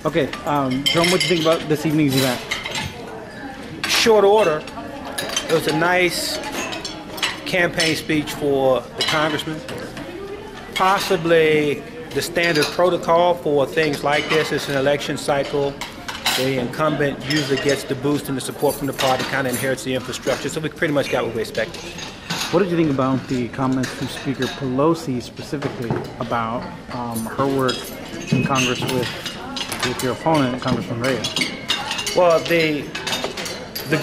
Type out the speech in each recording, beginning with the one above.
Okay, Jerome, what do you think about this evening's event? Short order. It was a nice campaign speech for the congressman. Possibly the standard protocol for things like this is an election cycle. The incumbent usually gets the boost and the support from the party, kind of inherits the infrastructure, so we pretty much got what we expected. What did you think about the comments from Speaker Pelosi specifically about her work in Congress with your opponent, Congressman Reyes? Well, the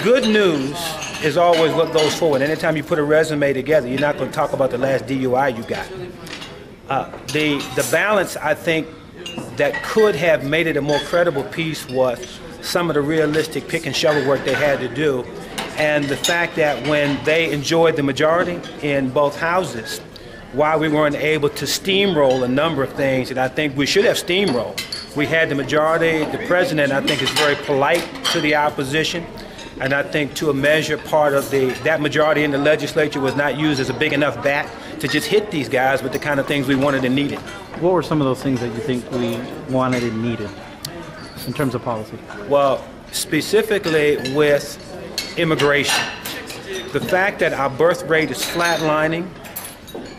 good news is always what goes forward. Anytime you put a resume together, you're not going to talk about the last DUI you got. The balance, I think, that could have made it a more credible piece was some of the realistic pick and shovel work they had to do, and the fact that when they enjoyed the majority in both houses, why we weren't able to steamroll a number of things that I think we should have steamrolled. We had the majority. The president, I think, is very polite to the opposition, and I think to a measure part of that majority in the legislature was not used as a big enough bat to just hit these guys with the kind of things we wanted and needed. What were some of those things that you think we wanted and needed in terms of policy? Well, specifically with immigration. The fact that our birth rate is flatlining,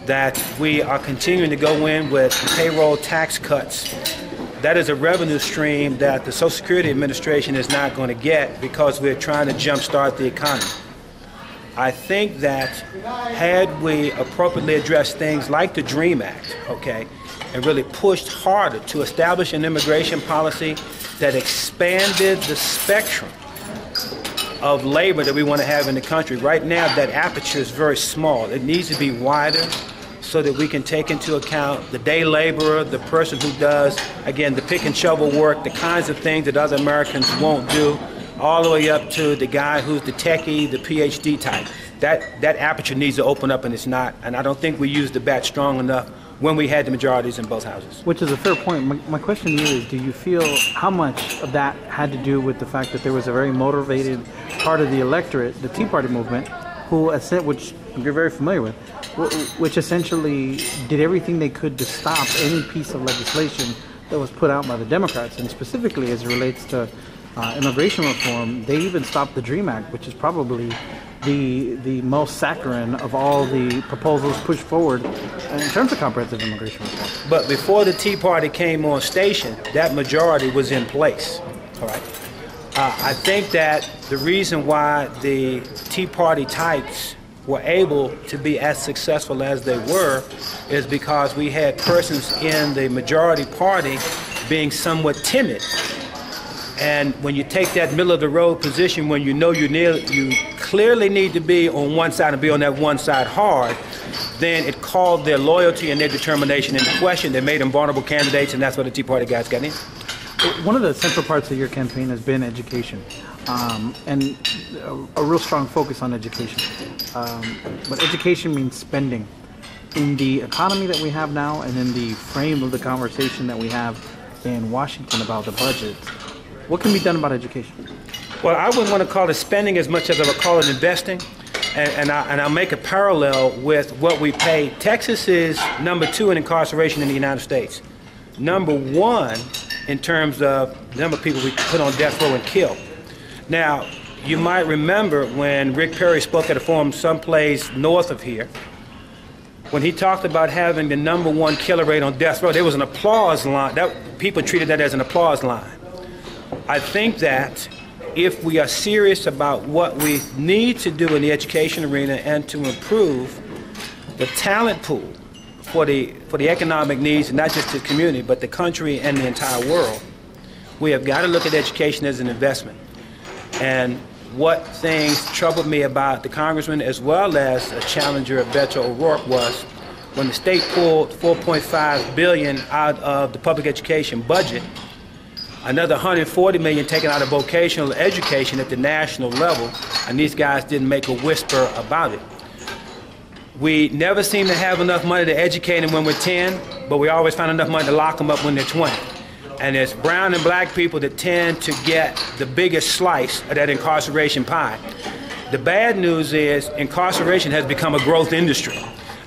that we are continuing to go in with payroll tax cuts, that is a revenue stream that the Social Security Administration is not going to get because we're trying to jumpstart the economy. I think that had we appropriately addressed things like the DREAM Act, okay, and really pushed harder to establish an immigration policy that expanded the spectrum of labor that we want to have in the country. Right now, that aperture is very small. It needs to be wider so that we can take into account the day laborer, the person who does, again, the pick and shovel work, the kinds of things that other Americans won't do, all the way up to the guy who's the techie, the PhD type. That aperture needs to open up, and it's not. And I don't think we used the bat strong enough when we had the majorities in both houses. Which is a fair point. My question to you is, do you feel how much of that had to do with the fact that there was a very motivated part of the electorate, the Tea Party movement, which you're very familiar with, which essentially did everything they could to stop any piece of legislation that was put out by the Democrats, and specifically as it relates to immigration reform, they even stopped the DREAM Act, which is probably the most saccharine of all the proposals pushed forward in terms of comprehensive immigration reform. But before the Tea Party came on station, that majority was in place. All right. I think that the reason why the Tea Party types were able to be as successful as they were is because we had persons in the majority party being somewhat timid. And when you take that middle-of-the-road position, when you know you clearly need to be on one side and be on that one side hard, then it called their loyalty and their determination into question. They made them vulnerable candidates, and that's why the Tea Party guys got in. One of the central parts of your campaign has been education, and a real strong focus on education. But education means spending. In the economy that we have now and in the frame of the conversation that we have in Washington about the budget, what can be done about education? Well, I wouldn't want to call it spending as much as I would call it investing. And I'll make a parallel with what we pay. Texas is #2 in incarceration in the United States. #1 in terms of the number of people we put on death row and kill. Now, you might remember when Rick Perry spoke at a forum someplace north of here, when he talked about having the #1 killer rate on death row, there was an applause line. People treated that as an applause line. I think that if we are serious about what we need to do in the education arena and to improve the talent pool for the economic needs, not just the community, but the country and the entire world, we have got to look at education as an investment. And what things troubled me about the congressman as well as a challenger, Beto O'Rourke, was when the state pulled $4.5 billion out of the public education budget, another $140 million taken out of vocational education at the national level, and these guys didn't make a whisper about it. We never seem to have enough money to educate them when we're 10, but we always find enough money to lock them up when they're 20. And it's brown and black people that tend to get the biggest slice of that incarceration pie. The bad news is incarceration has become a growth industry.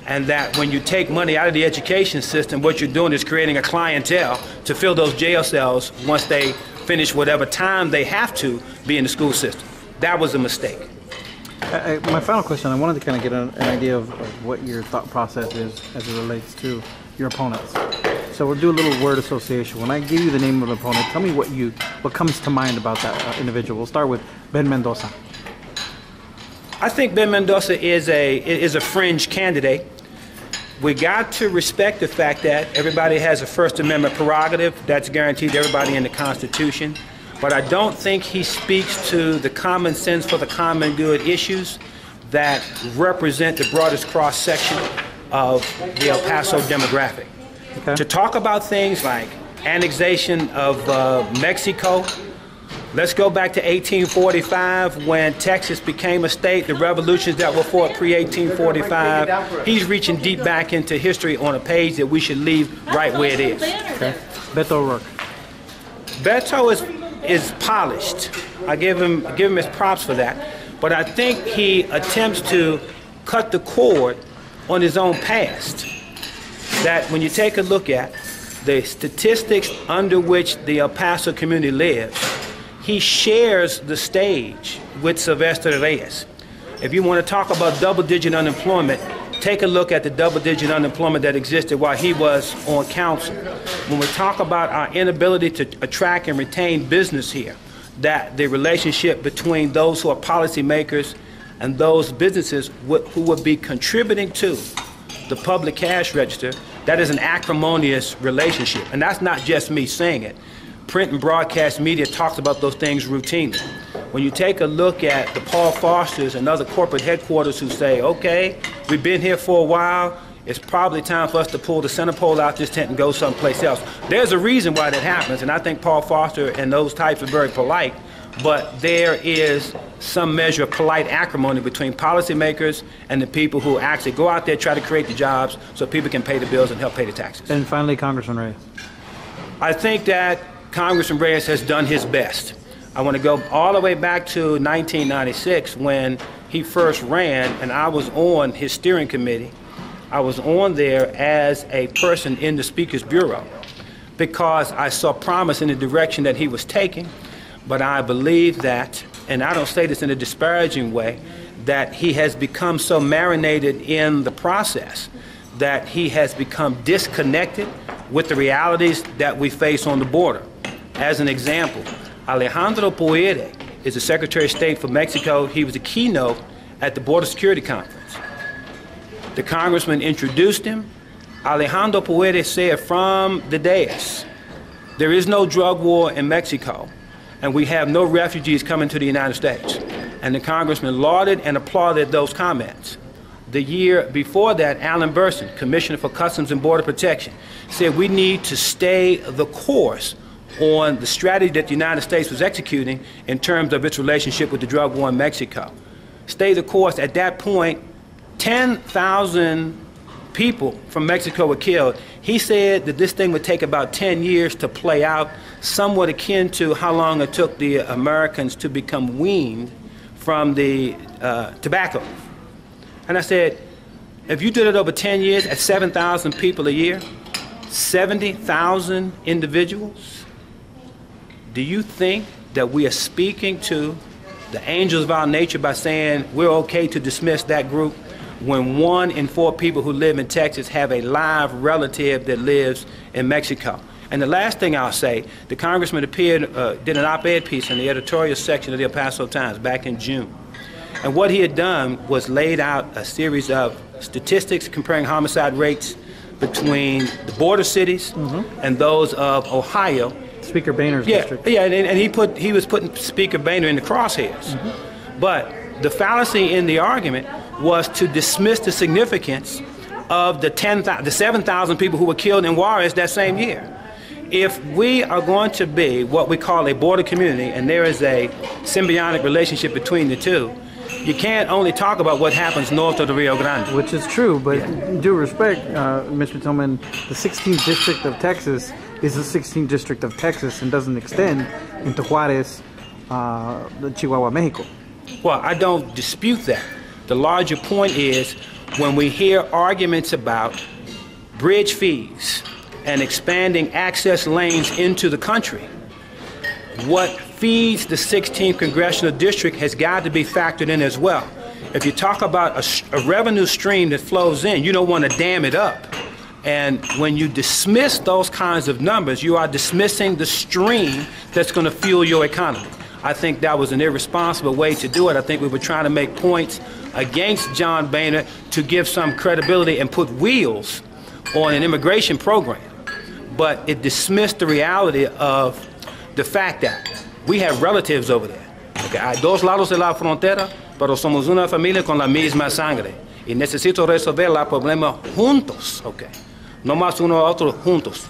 and that when you take money out of the education system, what you're doing is creating a clientele to fill those jail cells once they finish whatever time they have to be in the school system. That was a mistake. My final question, I wanted to kind of get an idea of what your thought process is as it relates to your opponents. So we'll do a little word association. When I give you the name of the opponent, tell me what comes to mind about that individual. We'll start with Ben Mendoza. I think Ben Mendoza is a fringe candidate. We got to respect the fact that everybody has a First Amendment prerogative that's guaranteed to everybody in the Constitution. But I don't think he speaks to the common sense for the common good issues that represent the broadest cross-section of the El Paso demographic. Okay. To talk about things like annexation of Mexico, let's go back to 1845 when Texas became a state, the revolutions that were fought pre-1845. He's reaching deep back into history on a page that we should leave right where it is. Okay. Beto O'Rourke. Beto is polished. I give him his props for that. But I think he attempts to cut the cord on his own past. That when you take a look at the statistics under which the El Paso community lives, he shares the stage with Sylvester Reyes. If you want to talk about double-digit unemployment, take a look at the double-digit unemployment that existed while he was on council. When we talk about our inability to attract and retain business here, that the relationship between those who are policymakers and those businesses who would be contributing to the public cash register, that is an acrimonious relationship. And that's not just me saying it. Print and broadcast media talks about those things routinely. When you take a look at the Paul Fosters and other corporate headquarters who say, okay, we've been here for a while, it's probably time for us to pull the center pole out this tent and go someplace else. There's a reason why that happens, and I think Paul Foster and those types are very polite, but there is some measure of polite acrimony between policymakers and the people who actually go out there, try to create the jobs so people can pay the bills and help pay the taxes. And finally, Congressman Reyes. I think that Congressman Reyes has done his best. I want to go all the way back to 1996 when he first ran, and I was on his steering committee. I was on there as a person in the Speaker's Bureau because I saw promise in the direction that he was taking, but I believe that, and I don't say this in a disparaging way, that he has become so marinated in the process that he has become disconnected with the realities that we face on the border. As an example, Alejandro Puede is the Secretary of State for Mexico. He was a keynote at the Border Security Conference. The congressman introduced him. Alejandro Puede said from the dais, there is no drug war in Mexico, and we have no refugees coming to the United States. And the congressman lauded and applauded those comments. The year before that, Alan Burson, Commissioner for Customs and Border Protection, said we need to stay the course on the strategy that the United States was executing in terms of its relationship with the drug war in Mexico. Stay the course. At that point, 10,000 people from Mexico were killed. He said that this thing would take about 10 years to play out, somewhat akin to how long it took the Americans to become weaned from the tobacco. And I said, if you did it over 10 years at 7,000 people a year, 70,000 individuals, do you think that we are speaking to the angels of our nature by saying we're okay to dismiss that group when 1 in 4 people who live in Texas have a live relative that lives in Mexico? And the last thing I'll say, the congressman did an op-ed piece in the editorial section of the El Paso Times back in June. And what he had done was laid out a series of statistics comparing homicide rates between the border cities and those of Ohio. Speaker Boehner's district. Yeah, and he was putting Speaker Boehner in the crosshairs. But the fallacy in the argument was to dismiss the significance of the 7,000 people who were killed in Juarez that same year. If we are going to be what we call a border community, and there is a symbiotic relationship between the two, you can't only talk about what happens north of the Rio Grande. Which is true, but due respect, Mr. Tilghman, the 16th District of Texas is the 16th District of Texas and doesn't extend into Juarez, Chihuahua, Mexico. Well, I don't dispute that. The larger point is when we hear arguments about bridge fees and expanding access lanes into the country, what feeds the 16th Congressional District has got to be factored in as well. If you talk about a revenue stream that flows in, you don't want to dam it up. And when you dismiss those kinds of numbers, you are dismissing the stream that's going to fuel your economy. I think that was an irresponsible way to do it. I think we were trying to make points against John Boehner to give some credibility and put wheels on an immigration program. But it dismissed the reality of the fact that we have relatives over there. Okay? Hay dos lados de la frontera, pero somos una familia con la misma sangre. Y necesito resolver los problemas juntos. Okay? No más uno a otro juntos.